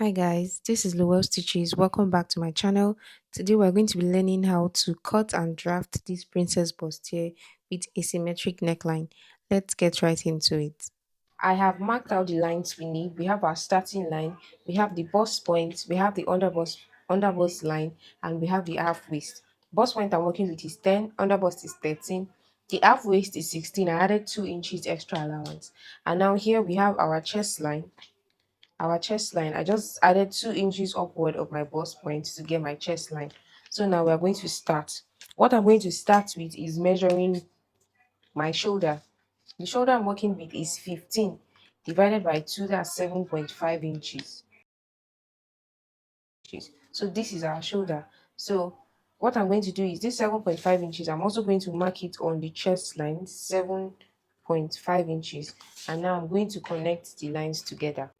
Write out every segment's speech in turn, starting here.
Hi guys, this is Lowell Stitches. Welcome back to my channel. Today we're going to be learning how to cut and draft this princess bustier with asymmetric neckline. Let's get right into it. I have marked out the lines we need. We have our starting line, we have the bust point, we have the underbust line, and we have the half waist. Bust point I'm working with is 10, underbust is 13. The half waist is 16. I added 2 inches extra allowance. And now here we have our chest line. I just added 2 inches upward of my bust point to get my chest line. So now we are going to start. What I'm going to start with is measuring my shoulder. The shoulder I'm working with is 15 divided by 2, that's 7.5 inches. So this is our shoulder. So what I'm going to do is this 7.5 inches, I'm also going to mark it on the chest line, 7.5 inches. And now I'm going to connect the lines together.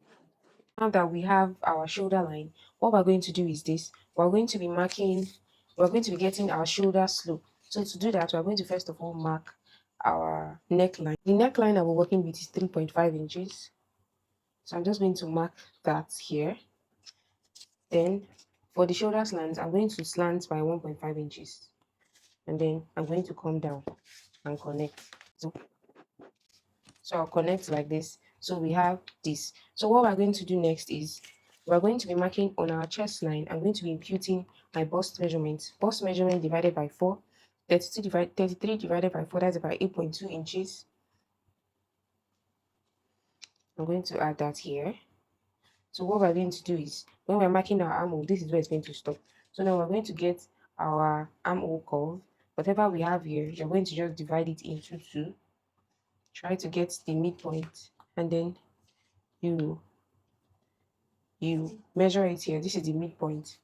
Now that we have our shoulder line, what we're going to do is this. We're going to be getting our shoulder slope. So to do that, we're going to first of all mark our neckline. The neckline that we're working with is 3.5 inches. So I'm just going to mark that here. Then for the shoulder slant, I'm going to slant by 1.5 inches. And then I'm going to come down and connect. So I'll connect like this. So we have this. So what we're going to do next is we're going to be marking on our chest line. I'm going to be imputing my bust measurement. Bust measurement divided by 4. 33 divided by 4, that's about 8.2 inches. I'm going to add that here. So what we're going to do is when we're marking our armhole, this is where it's going to stop. So now we're going to get our armhole curve. Whatever we have here, you're going to just divide it into 2. Try to get the midpoint, and then you measure it here. This is the midpoint,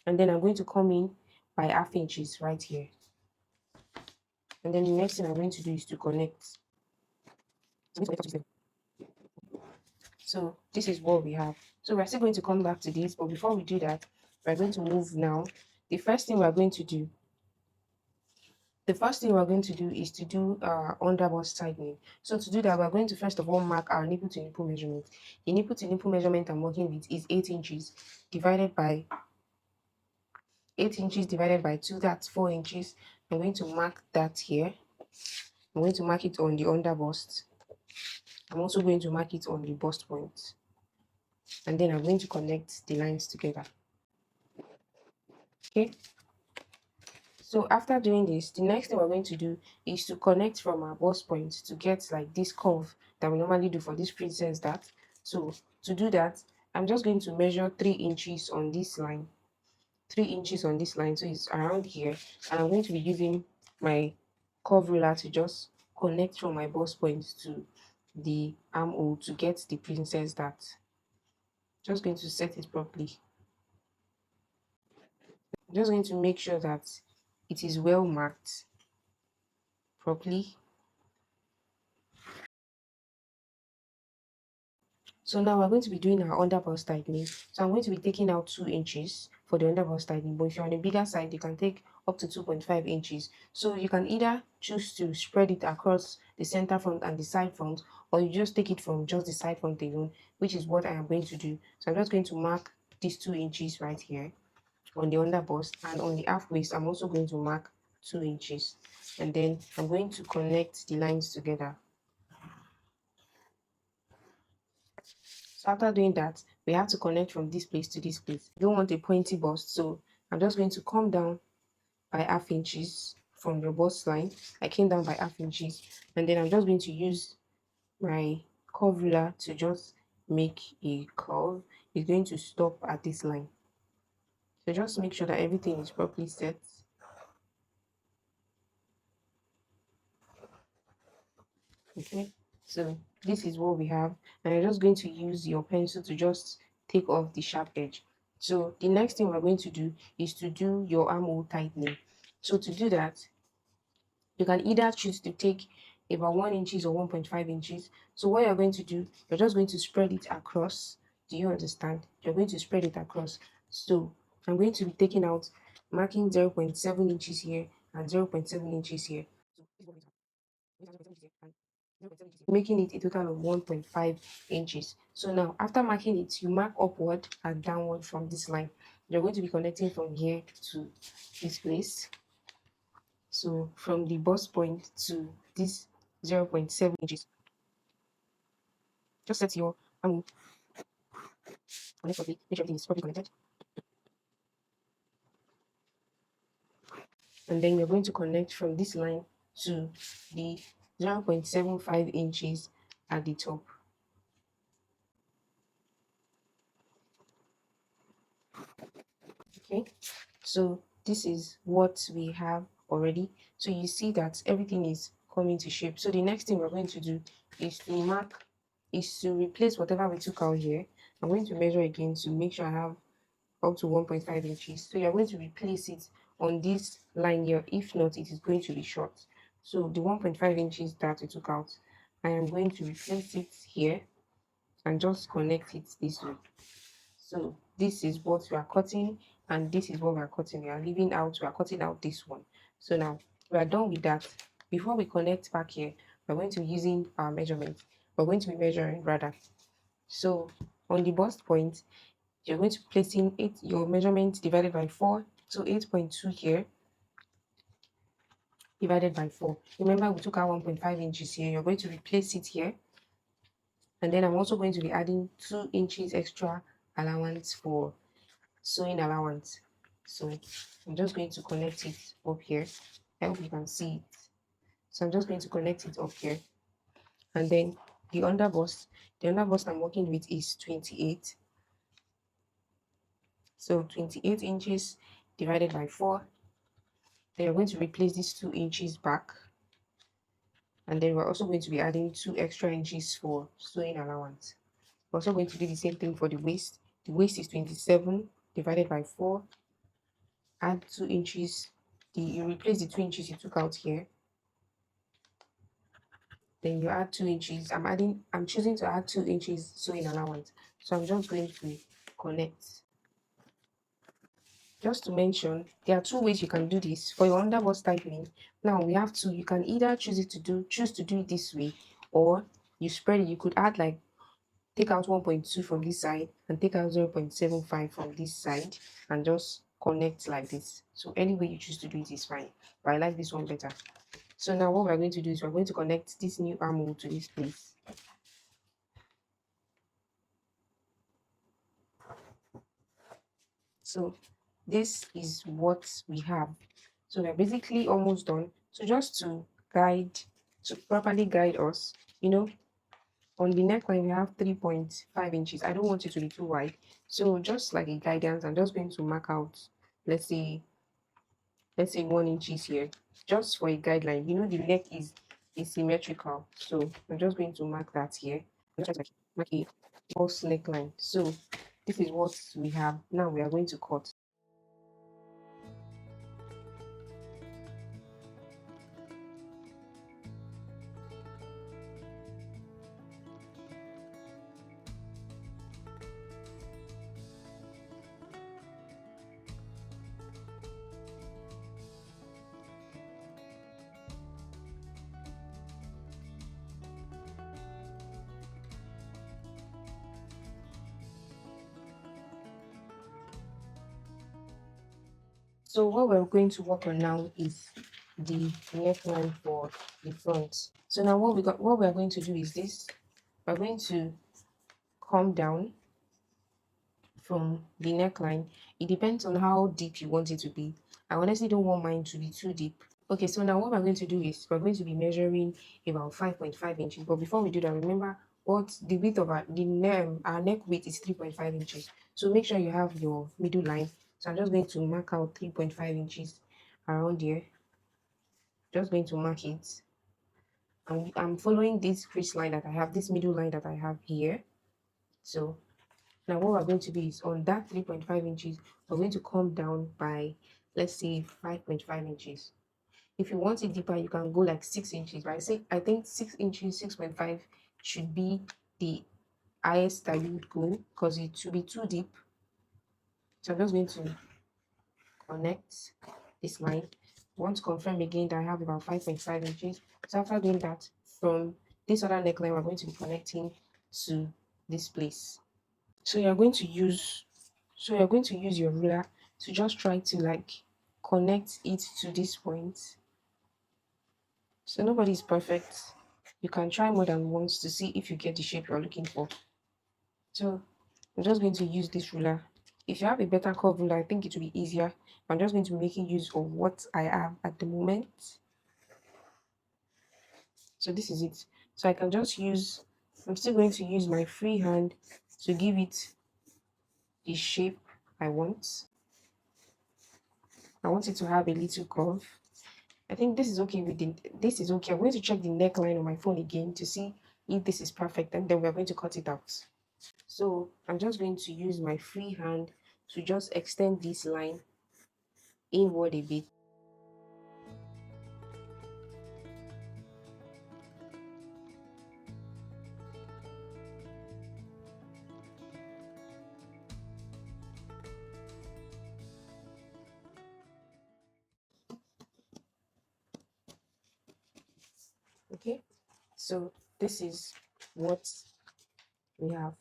and then I'm going to come in by half inches right here. And then the next thing I'm going to do is to connect. So this is what we have. So we're still going to come back to this, but before we do that, we're going to move now. The first thing we're going to do is to do underbust tightening. So to do that, we're going to first of all mark our nipple to nipple measurement. The nipple to nipple measurement I'm working with is 8 inches divided by 2, that's 4 inches. I'm going to mark that here. I'm going to mark it on the underbust. I'm also going to mark it on the bust point. And then I'm going to connect the lines together. Okay. So after doing this, the next thing we're going to do is to connect from our bust point to get like this curve that we normally do for this princess dart. So to do that, I'm just going to measure 3 inches on this line. 3 inches on this line, so it's around here. And I'm going to be using my curve ruler to just connect from my bust point to the armhole to get the princess dart. Just going to set it properly. I'm just going to make sure that it is well marked properly. So now we're going to be doing our underbust tightening. So I'm going to be taking out 2 inches for the underbust tightening, but if you're on a bigger side, you can take up to 2.5 inches. So you can either choose to spread it across the center front and the side front, or you just take it from just the side front alone, which is what I am going to do. So I'm just going to mark these 2 inches right here on the underbust, and on the half waist, I'm also going to mark 2 inches. And then I'm going to connect the lines together. So after doing that, we have to connect from this place to this place. You don't want a pointy bust, so I'm just going to come down by half inches from your bust line. I came down by half inches, and then I'm just going to use my curve ruler to just make a curve. It's going to stop at this line. So just make sure that everything is properly set. Okay, so this is what we have, and you're just going to use your pencil to just take off the sharp edge. So the next thing we're going to do is to do your armhole tightening. So to do that, you can either choose to take about 1 inches or 1.5 inches. So what you're going to do, you're just going to spread it across. Do you understand? You're going to spread it across. So I'm going to be taking out, marking 0.7 inches here and 0.7 inches here. making it a total of 1.5 inches. So now after marking it, you mark upward and downward from this line. You're going to be connecting from here to this place. So from the bust point to this 0.7 inches, just set your arm connect properly, make sure everything is properly connected. And then you're going to connect from this line to the 0.75 inches at the top. Okay, so this is what we have already. So you see that everything is coming to shape. So the next thing we're going to do is to replace whatever we took out here. I'm going to measure again to make sure I have up to 1.5 inches. So you're going to replace it on this line here. If not, it is going to be short. So the 1.5 inches that we took out, I am going to replace it here and just connect it this way. So this is what we are cutting, and this is what we are cutting. We are leaving out, we are cutting out this one. So now we are done with that. Before we connect back here, we're going to be using our measurement. We're going to be measuring rather. So on the bust point, you're going to place in your measurement divided by 4. So 8.2 here divided by 4. Remember, we took out 1.5 inches here. You're going to replace it here. And then I'm also going to be adding 2 inches extra allowance for sewing allowance. So I'm just going to connect it up here. I hope you can see it. So I'm just going to connect it up here. And then the underbust I'm working with is 28. So 28 inches divided by 4. Then you're going to replace these 2 inches back. And then we're also going to be adding 2 extra inches for sewing allowance. We're also going to do the same thing for the waist. The waist is 27 divided by 4. Add 2 inches. You replace the 2 inches you took out here. Then you add 2 inches. I'm choosing to add 2 inches sewing allowance. So I'm just going to connect. Just to mention, there are 2 ways you can do this. For your underbust tightening, now we have to, you can either choose to do it this way, or you spread it. You could add like, take out 1.2 from this side and take out 0.75 from this side and just connect like this. So any way you choose to do it is fine, but I like this one better. So now what we're going to do is we're going to connect this new armhole to this place. So this is what we have. So we're basically almost done. So just to properly guide us, on the neckline we have 3.5 inches. I don't want it to be too wide. So just like a guidance, I'm just going to mark out, let's say 1 inches here, just for a guideline. The neck is asymmetrical. So I'm just going to mark that here. I'm just trying to mark a false neckline. So this is what we have. Now we are going to cut. So what we're going to work on now is the neckline for the front. So now what we are going to do is this. We're going to come down from the neckline. It depends on how deep you want it to be. I honestly don't want mine to be too deep. Okay, so now what we're going to do is we're going to be measuring about 5.5 inches. But before we do that, remember what the width of our neck width is 3.5 inches. So make sure you have your middle line. So I'm just going to mark out 3.5 inches around here. Just going to mark it. I'm following this crease line that I have, this middle line that I have here. So now what we're going to do is on that 3.5 inches, we're going to come down by, let's say, 5.5 inches. If you want it deeper, you can go like 6 inches. But I think 6 inches, 6.5 should be the highest that you would go because it should be too deep. So I'm just going to connect this line. I want to confirm again that I have about 5.5 inches. So after doing that, from this other neckline we're going to be connecting to this place. So you're going to use your ruler to just try to like connect it to this point. So nobody is perfect. You can try more than once to see if you get the shape you're looking for. So I'm just going to use this ruler. If you have a better curve ruler, I think it will be easier. I'm just going to be making use of what I have at the moment. So this is it. So I can just use, I'm still going to use my free hand to give it the shape I want. I want it to have a little curve. I think this is okay with this is okay. I'm going to check the neckline on my phone again to see if this is perfect, and then we're going to cut it out. So I'm just going to use my free hand to just extend this line inward a bit. Okay, so this is what we have.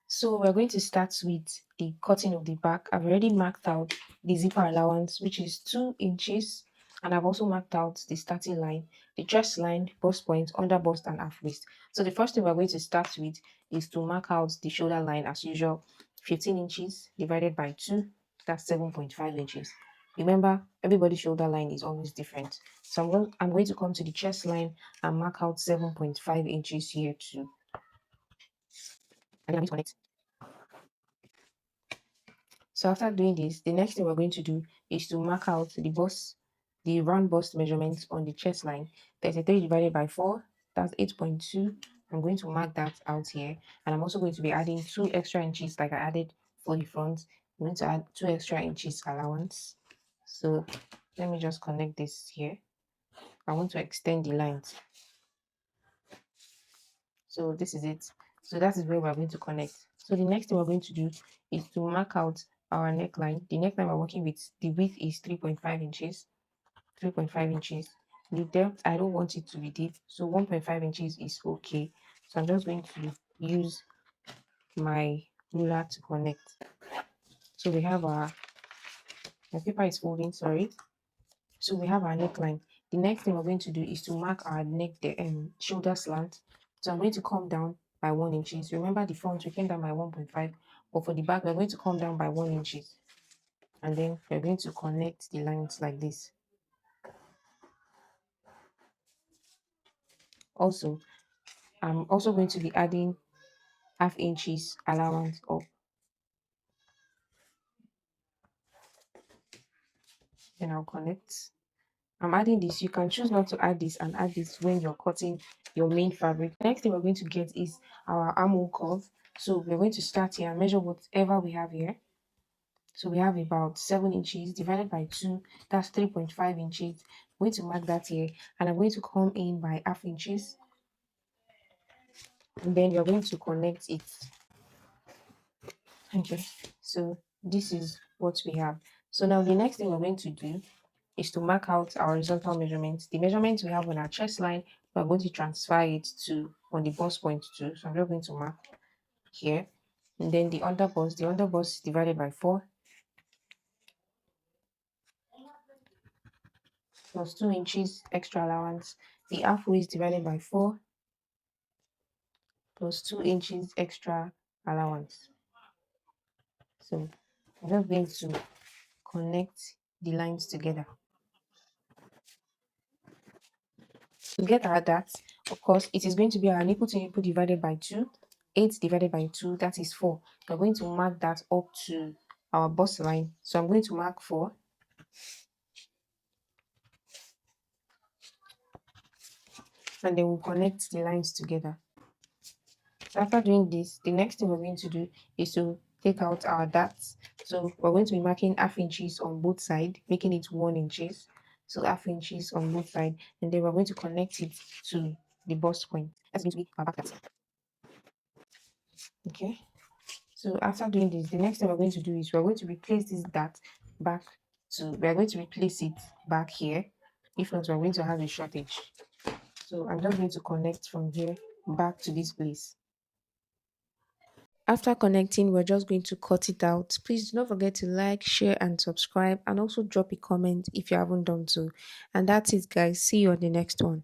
So we're going to start with the cutting of the back. I've already marked out the zipper allowance, which is 2 inches, and I've also marked out the starting line, the chest line, bust point, under bust, and half waist. So the first thing we're going to start with is to mark out the shoulder line as usual, 15 inches divided by 2, that's 7.5 inches. Remember, everybody's shoulder line is always different. So I'm going to come to the chest line and mark out 7.5 inches here too. And then I'm going to connect. So after doing this, the next thing we're going to do is to mark out the round bust measurements on the chest line. 33 divided by 4, that's 8.2. I'm going to mark that out here. And I'm also going to be adding 2 extra inches like I added for the front. I'm going to add 2 extra inches allowance. So let me just connect this here. I want to extend the lines. So this is it. So that is where we're going to connect. So the next thing we're going to do is to mark out our neckline. The neckline we're working with, the width is 3.5 inches. 3.5 inches. The depth, I don't want it to be deep. So 1.5 inches is okay. So I'm just going to use my ruler to connect. So we have my paper is folding, sorry. So we have our neckline. The next thing we're going to do is to mark our neck, the shoulder slant. So I'm going to come down by 1 inches. Remember the front, we came down by 1.5, but for the back, we're going to come down by 1 inches. And then we're going to connect the lines like this. Also, I'm also going to be adding half inches allowance up. Then I'll connect. I'm adding this. You can choose not to add this and add this when you're cutting your main fabric. Next thing we're going to get is our armhole curve. So we're going to start here and measure whatever we have here. So we have about 7 inches divided by 2, that's 3.5 inches. I'm going to mark that here, and I'm going to come in by half inches, and then you're going to connect it. Okay, so this is what we have. So now the next thing we're going to do is to mark out our horizontal measurements. The measurements we have on our chest line, we're going to transfer it to on the bust point too. So I'm just going to mark here. And then the under bust is divided by 4 plus 2 inches extra allowance. The half waist divided by 4 plus 2 inches extra allowance. So I'm just going to connect the lines together. To get our that, of course, it is going to be our nipple to nipple divided by 2. 8 divided by 2, that is 4. We're going to mark that up to our bust line. So I'm going to mark 4. And then we'll connect the lines together. So after doing this, the next thing we're going to do is to take out our darts. So we're going to be marking half inches on both sides, making it 1 inches. So half inches on both sides, and then we're going to connect it to the bust point. That's going to be our back dart. Okay. So after doing this, the next thing we're going to do is we're going to replace this dart back to, we're going to replace it back here. If not, we're going to have a shortage. So I'm just going to connect from here back to this place. After connecting, we're just going to cut it out. Please do not forget to like, share, and subscribe, and also drop a comment if you haven't done so. And that's it, guys. See you on the next one.